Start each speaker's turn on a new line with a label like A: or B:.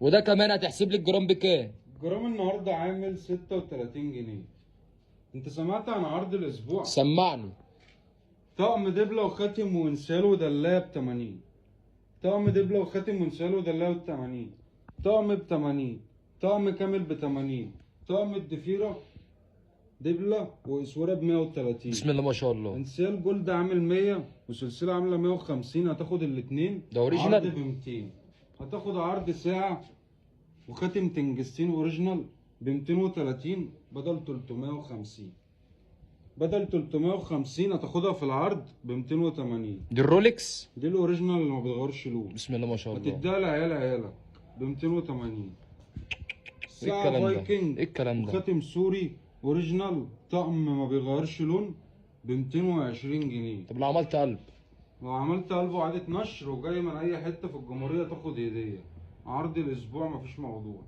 A: وده كمان هتحسب لي الجرام بكام؟
B: الجرام النهارده عامل 36 جنيه. انت سمعت عن عرض الاسبوع؟
A: سمعني.
B: طقم دبلة وخاتم وانسيال ودلاية ب80. طقم دبلة وخاتم وانسيال ودلاية ب80. طقم ب80. طقم كامل ب80. طقم الضفيرة دبلة واسورة ب130.
A: بسم الله ما شاء الله.
B: انسيال جولد عامل 100 وسلسلة عاملة 150. هتاخد الاتنين
A: ده اوريجينال؟
B: عرض ب200. هتاخد عرض ساعة وخاتم تنجستين اوريجينال ب230 بدل 350. بدل 350 هتاخدها في العرض ب 280.
A: دي الرولكس؟
B: دي الاوريجينال اللي ما بتغيرش لون.
A: بسم الله ما شاء الله.
B: هتديها لعيالك ب 280.
A: ايه
B: ساعة
A: الكلام ده؟
B: فايكنج
A: ايه الكلام ده؟
B: وخاتم سوري اوريجينال طقم ما بيغيرش لون ب 220 جنيه.
A: طب لو عملت قلب؟
B: لو عملت قلب وعادة نشر وجاي من اي حتة في الجمهورية تاخد هدية. عرض الاسبوع مفيش موضوع.